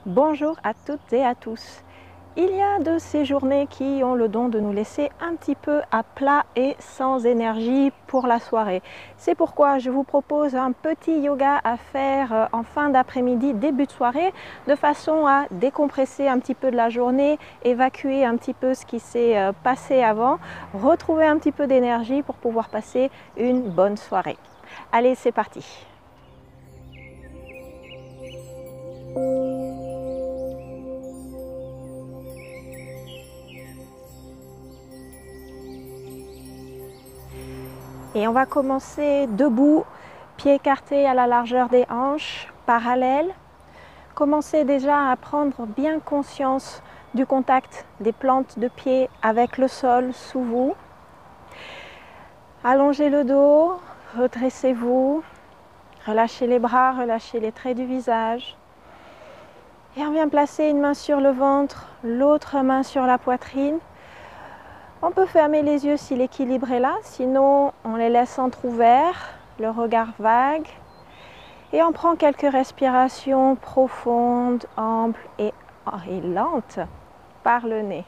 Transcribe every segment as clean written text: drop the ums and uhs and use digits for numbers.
Bonjour à toutes et à tous. Il y a de ces journées qui ont le don de nous laisser un petit peu à plat et sans énergie pour la soirée. C'est pourquoi je vous propose un petit yoga à faire en fin d'après-midi, début de soirée, de façon à décompresser un petit peu de la journée, évacuer un petit peu ce qui s'est passé avant, retrouver un petit peu d'énergie pour pouvoir passer une bonne soirée. Allez, c'est parti! Et on va commencer debout, pieds écartés à la largeur des hanches, parallèles. Commencez déjà à prendre bien conscience du contact des plantes de pied avec le sol sous vous. Allongez le dos, redressez-vous, relâchez les bras, relâchez les traits du visage. Et on vient placer une main sur le ventre, l'autre main sur la poitrine. On peut fermer les yeux si l'équilibre est là, sinon on les laisse entrouverts, le regard vague. Et on prend quelques respirations profondes, amples et lentes par le nez.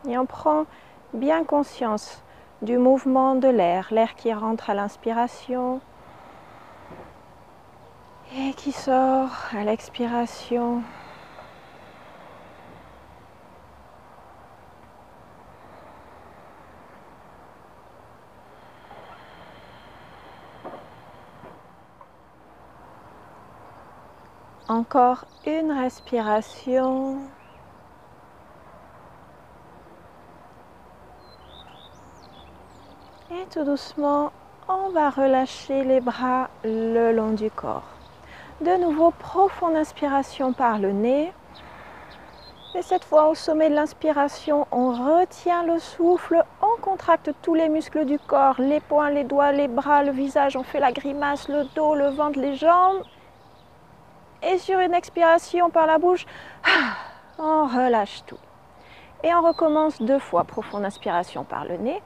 Et on prend bien conscience du mouvement de l'air, l'air qui rentre à l'inspiration et qui sort à l'expiration. Encore une respiration. Et tout doucement, on va relâcher les bras le long du corps. De nouveau, profonde inspiration par le nez. Et cette fois, au sommet de l'inspiration, on retient le souffle, on contracte tous les muscles du corps, les poings, les doigts, les bras, le visage, on fait la grimace, le dos, le ventre, les jambes. Et sur une expiration par la bouche, on relâche tout. Et on recommence 2 fois, profonde inspiration par le nez.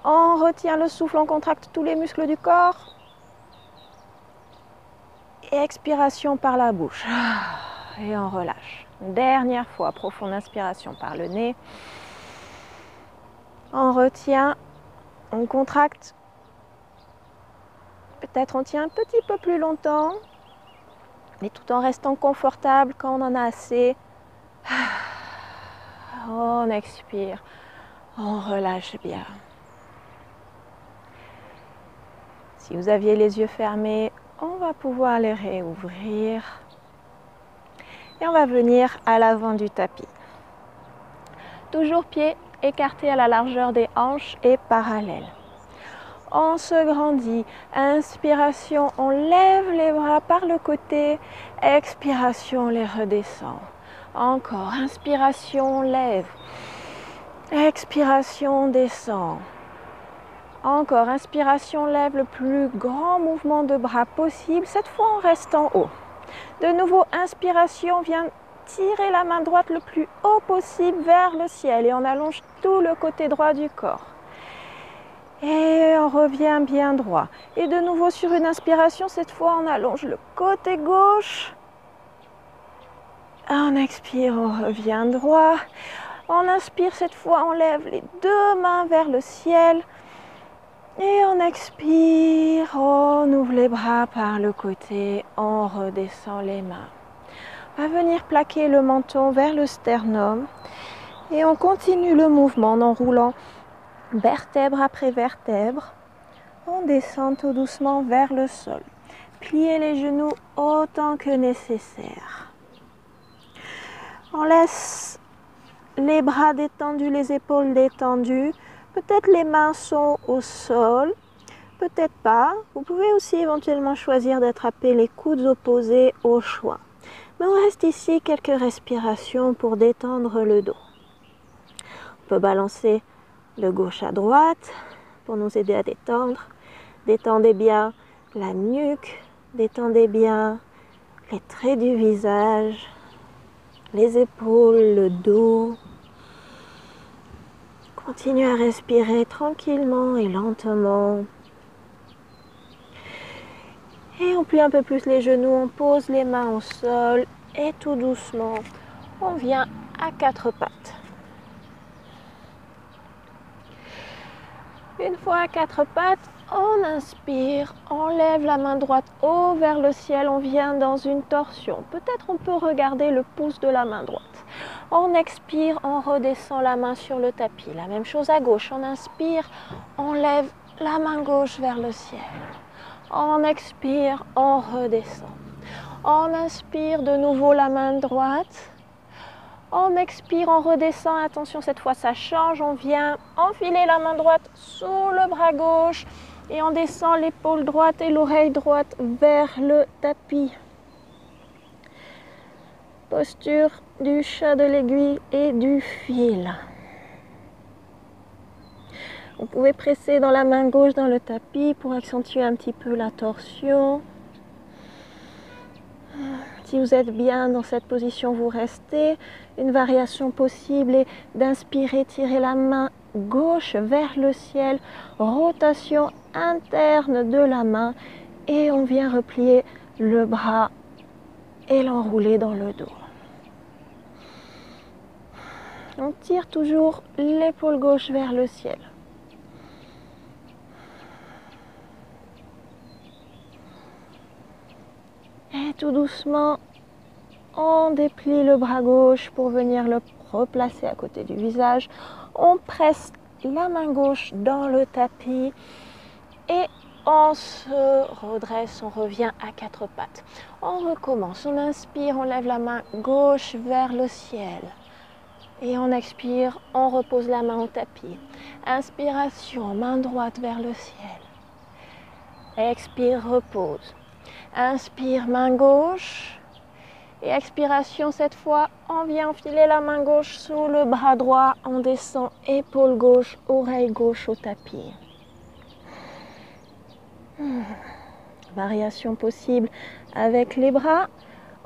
On retient le souffle, on contracte tous les muscles du corps. Et expiration par la bouche. Et on relâche. Dernière fois, profonde inspiration par le nez. On retient, on contracte. Peut-être on tient un petit peu plus longtemps, mais tout en restant confortable quand on en a assez. On expire, on relâche bien. Si vous aviez les yeux fermés, on va pouvoir les réouvrir. Et on va venir à l'avant du tapis. Toujours pieds écartés à la largeur des hanches et parallèles. On se grandit. Inspiration, on lève les bras par le côté. Expiration, on les redescend. Encore, inspiration, on lève. Expiration, on descend. Encore, inspiration, lève le plus grand mouvement de bras possible. Cette fois, on reste en haut. De nouveau, inspiration, vient tirer la main droite le plus haut possible vers le ciel et on allonge tout le côté droit du corps. Et on revient bien droit. Et de nouveau sur une inspiration, cette fois, on allonge le côté gauche. On expire, on revient droit. On inspire, cette fois, on lève les 2 mains vers le ciel. Et on expire, on ouvre les bras par le côté, on redescend les mains. On va venir plaquer le menton vers le sternum et on continue le mouvement en enroulant vertèbre après vertèbre. On descend tout doucement vers le sol. Pliez les genoux autant que nécessaire. On laisse les bras détendus, les épaules détendues. Peut-être les mains sont au sol, peut-être pas. Vous pouvez aussi éventuellement choisir d'attraper les coudes opposés au choix. Mais on reste ici quelques respirations pour détendre le dos. On peut balancer de gauche à droite pour nous aider à détendre. Détendez bien la nuque, détendez bien les traits du visage, les épaules, le dos. Continuez à respirer tranquillement et lentement. Et on plie un peu plus les genoux, on pose les mains au sol et tout doucement, on vient à quatre pattes. Une fois à quatre pattes, on inspire, on lève la main droite haut vers le ciel, on vient dans une torsion. Peut-être on peut regarder le pouce de la main droite. On expire, on redescend la main sur le tapis. La même chose à gauche, on inspire, on lève la main gauche vers le ciel. On expire, on redescend. On inspire de nouveau la main droite. On expire, on redescend. Attention, cette fois ça change. On vient enfiler la main droite sous le bras gauche et on descend l'épaule droite et l'oreille droite vers le tapis. Posture du chat de l'aiguille et du fil. Vous pouvez presser dans la main gauche dans le tapis pour accentuer un petit peu la torsion. Si vous êtes bien dans cette position, vous restez. Une variation possible est d'inspirer, tirer la main gauche vers le ciel, rotation interne de la main et on vient replier le bras et l'enrouler dans le dos. On tire toujours l'épaule gauche vers le ciel. Et tout doucement, on déplie le bras gauche pour venir le replacer à côté du visage. On presse la main gauche dans le tapis et on se redresse, on revient à quatre pattes. On recommence, on inspire, on lève la main gauche vers le ciel. Et on expire, on repose la main au tapis. Inspiration, main droite vers le ciel. Expire, repose. Inspire, main gauche. Et expiration, cette fois, on vient enfiler la main gauche sous le bras droit. On descend, épaule gauche, oreille gauche au tapis. Variation possible avec les bras.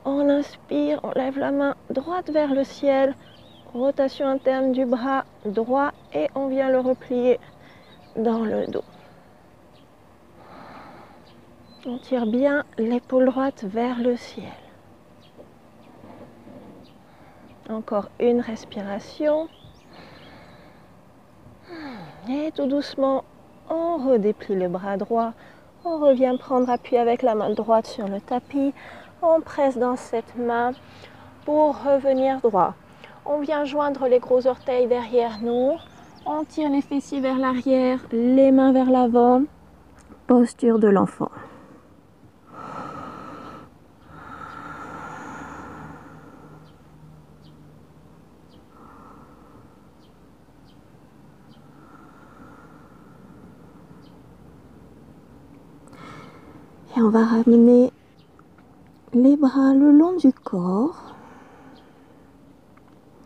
On inspire, on lève la main droite vers le ciel. Rotation interne du bras droit et on vient le replier dans le dos. On tire bien l'épaule droite vers le ciel. Encore une respiration. Et tout doucement, on redéplie le bras droit. On revient prendre appui avec la main droite sur le tapis. On presse dans cette main pour revenir droit. On vient joindre les gros orteils derrière nous. On tire les fessiers vers l'arrière, les mains vers l'avant. Posture de l'enfant. Et on va ramener les bras le long du corps.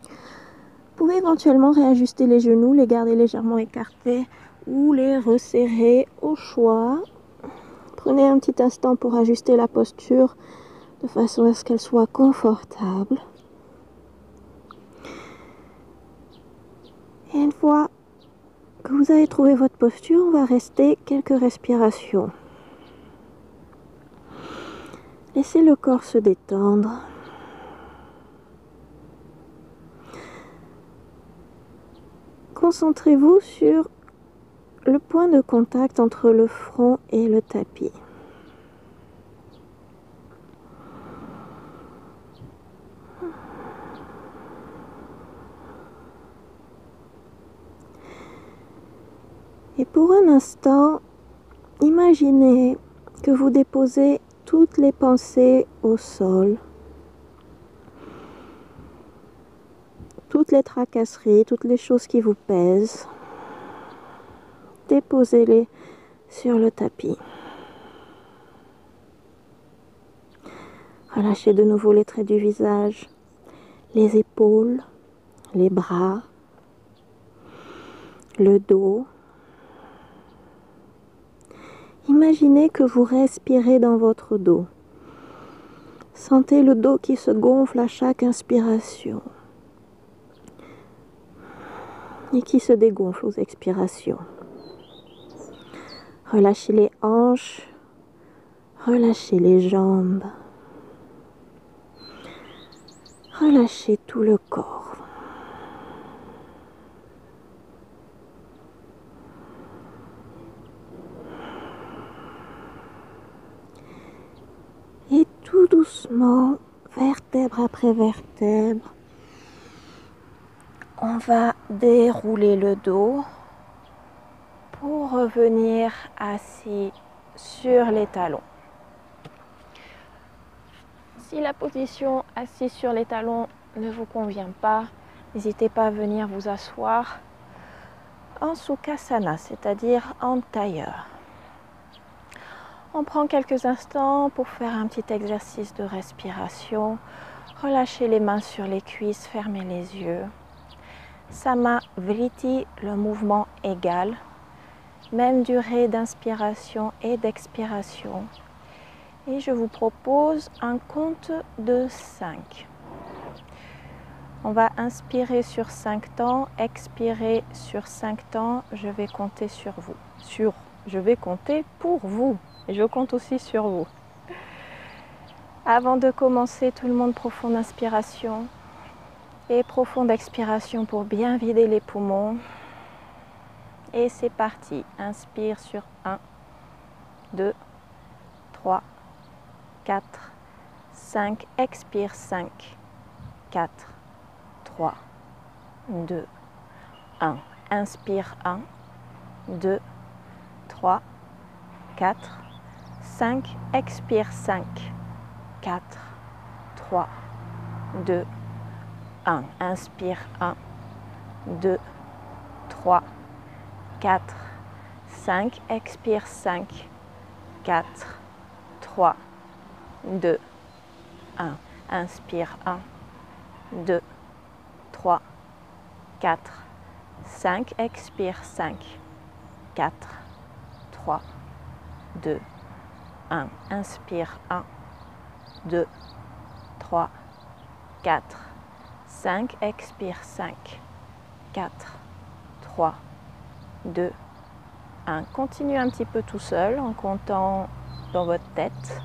Vous pouvez éventuellement réajuster les genoux, les garder légèrement écartés ou les resserrer au choix. Prenez un petit instant pour ajuster la posture de façon à ce qu'elle soit confortable. Et une fois que vous avez trouvé votre posture, on va rester quelques respirations. Laissez le corps se détendre. Concentrez-vous sur le point de contact entre le front et le tapis. Et pour un instant, imaginez que vous déposez toutes les pensées au sol. Toutes les tracasseries, toutes les choses qui vous pèsent, déposez-les sur le tapis. Relâchez de nouveau les traits du visage, les épaules, les bras, le dos. Imaginez que vous respirez dans votre dos. Sentez le dos qui se gonfle à chaque inspiration. et qui se dégonfle aux expirations. Relâchez les hanches, relâchez les jambes, relâchez tout le corps. Et tout doucement, vertèbre après vertèbre, on va dérouler le dos pour revenir assis sur les talons. Si la position assise sur les talons ne vous convient pas, n'hésitez pas à venir vous asseoir en Sukhasana, c'est-à-dire en tailleur. On prend quelques instants pour faire un petit exercice de respiration. Relâchez les mains sur les cuisses, fermez les yeux. Samavriti, le mouvement égal. Même durée d'inspiration et d'expiration. Et je vous propose un compte de 5. On va inspirer sur 5 temps, expirer sur 5 temps. Je vais compter sur vous. Je vais compter pour vous. Et je compte aussi sur vous. Avant de commencer, tout le monde, profonde inspiration et profonde expiration pour bien vider les poumons. Et c'est parti. Inspire sur 1, 2, 3, 4, 5. Expire 5, 4, 3, 2, 1. Inspire 1, 2, 3, 4, 5. Expire 5, 4, 3, 2, 1. Inspire 1, 2, 3, 4, 5. Expire 5, 4, 3, 2, 1. Inspire 1, 2, 3, 4, 5. Expire 5, 4, 3, 2, 1. Inspire 1, 2, 3, 4, 5. Expire 5, 4, 3, 2, 1. Continuez un petit peu tout seul en comptant dans votre tête.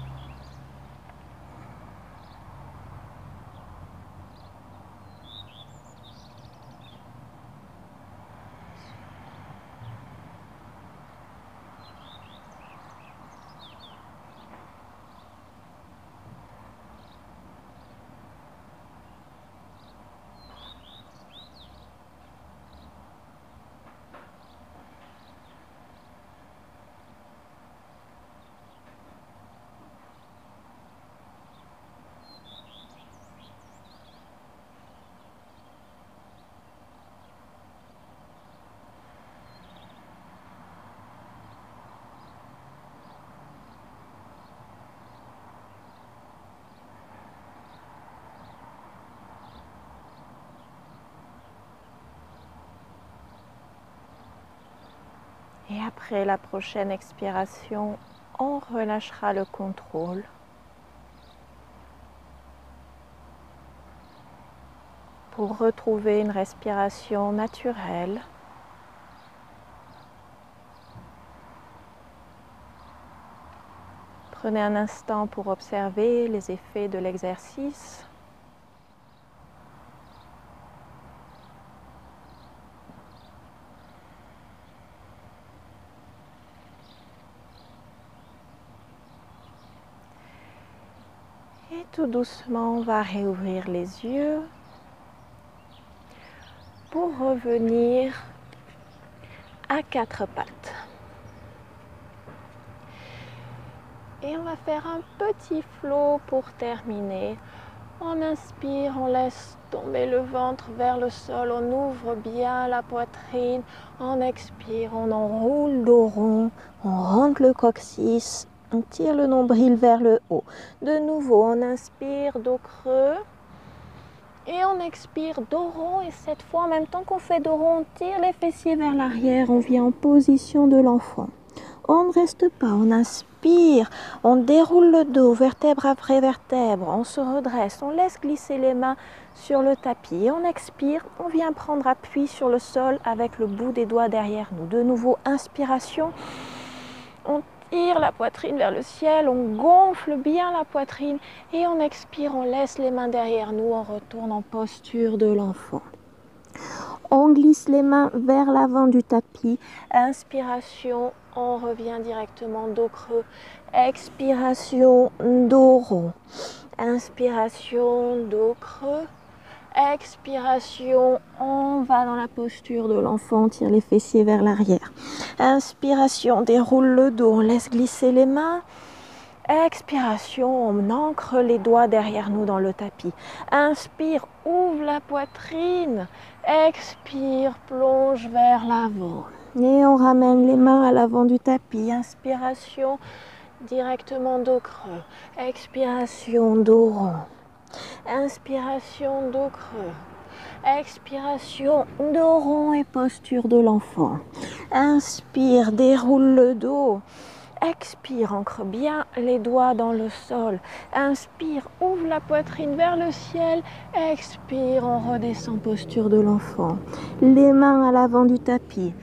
Et après la prochaine expiration, on relâchera le contrôle. Pour retrouver une respiration naturelle. Prenez un instant pour observer les effets de l'exercice. Et tout doucement, on va réouvrir les yeux pour revenir à 4 pattes. Et on va faire un petit flot pour terminer. On inspire, on laisse tomber le ventre vers le sol, on ouvre bien la poitrine. On expire, on enroule dos rond, on rentre le coccyx, on tire le nombril vers le haut. De nouveau, on inspire, dos creux. Et on expire, dos rond. Et cette fois, en même temps qu'on fait dos rond, on tire les fessiers vers l'arrière. On vient en position de l'enfant. On ne reste pas, on inspire, on déroule le dos, vertèbre après vertèbre, on se redresse, on laisse glisser les mains sur le tapis. Et on expire, on vient prendre appui sur le sol avec le bout des doigts derrière nous. De nouveau, inspiration, on tire la poitrine vers le ciel, on gonfle bien la poitrine et on expire, on laisse les mains derrière nous, on retourne en posture de l'enfant. On glisse les mains vers l'avant du tapis. Inspiration, on revient directement dos creux. Expiration, dos rond. Inspiration, dos creux. Expiration, on va dans la posture de l'enfant, on tire les fessiers vers l'arrière. Inspiration, déroule le dos, on laisse glisser les mains. Expiration, on ancre les doigts derrière nous dans le tapis. Inspire, ouvre la poitrine. Expire, plonge vers l'avant. Et on ramène les mains à l'avant du tapis. Inspiration, directement dos creux. Expiration, dos rond. Inspiration, dos creux. Expiration, dos rond et posture de l'enfant. Inspire, déroule le dos. Expire, ancre bien les doigts dans le sol. Inspire, ouvre la poitrine vers le ciel. Expire, on redescend posture de l'enfant. Les mains à l'avant du tapis.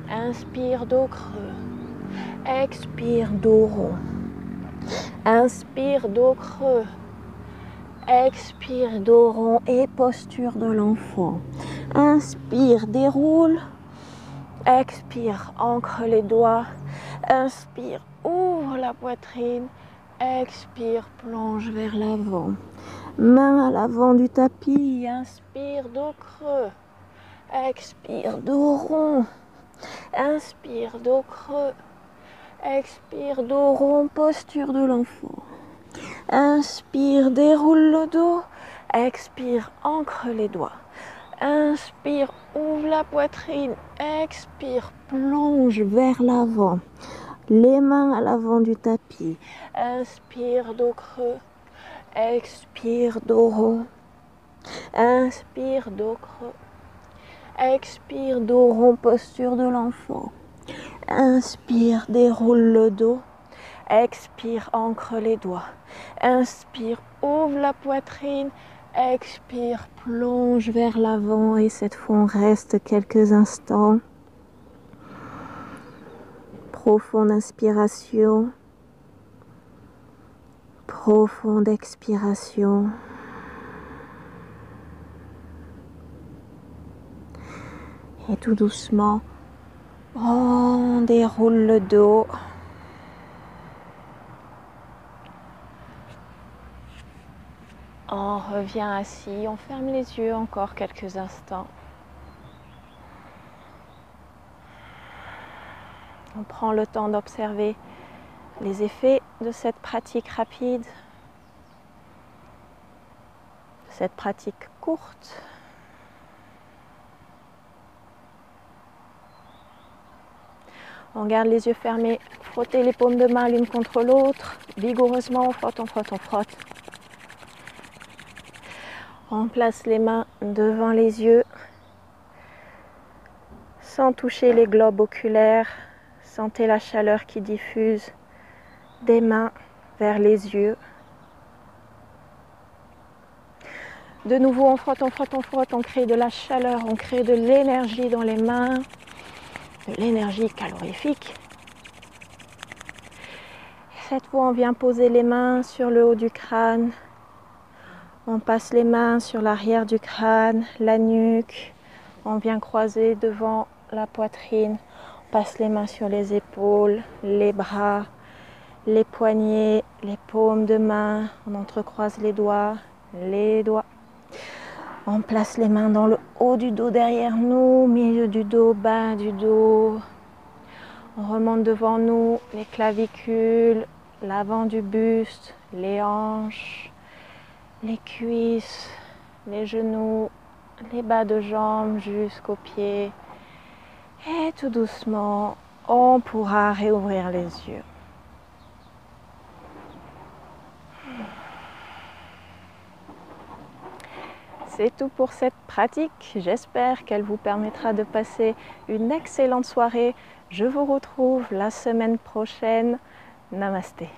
Inspire, dos creux. Expire, dos rond. Inspire, dos creux. Expire, dos rond et posture de l'enfant. Inspire, déroule. Expire, ancre les doigts. Inspire, ouvre la poitrine. Expire, plonge vers l'avant. Main à l'avant du tapis. Inspire, dos creux. Expire, dos rond. Inspire, dos creux. Expire, dos rond, posture de l'enfant. Inspire, déroule le dos. Expire, ancre les doigts. Inspire, ouvre la poitrine. Expire, plonge vers l'avant. Les mains à l'avant du tapis. Inspire, dos creux. Expire, dos rond. Inspire, dos creux. Expire, dos rond, posture de l'enfant. Inspire, déroule le dos. Expire, ancre les doigts. Inspire, ouvre la poitrine. Expire, plonge vers l'avant et cette fois on reste quelques instants. Profonde inspiration. Profonde expiration. Et tout doucement, on déroule le dos. On revient assis, on ferme les yeux encore quelques instants. On prend le temps d'observer les effets de cette pratique rapide, de cette pratique courte. On garde les yeux fermés, frotter les paumes de main l'une contre l'autre, vigoureusement, on frotte, on frotte, on frotte. On place les mains devant les yeux, sans toucher les globes oculaires. Sentez la chaleur qui diffuse des mains vers les yeux. De nouveau, on frotte, on frotte, on frotte, on crée de la chaleur, on crée de l'énergie dans les mains, de l'énergie calorifique. Cette fois, on vient poser les mains sur le haut du crâne. On passe les mains sur l'arrière du crâne, la nuque. On vient croiser devant la poitrine. On passe les mains sur les épaules, les bras, les poignets, les paumes de main. On entrecroise les doigts. On place les mains dans le haut du dos derrière nous, milieu du dos, bas du dos. On remonte devant nous les clavicules, l'avant du buste, les hanches, les cuisses, les genoux, les bas de jambes jusqu'aux pieds. Et tout doucement, on pourra réouvrir les yeux. C'est tout pour cette pratique. J'espère qu'elle vous permettra de passer une excellente soirée, Je vous retrouve la semaine prochaine. Namasté.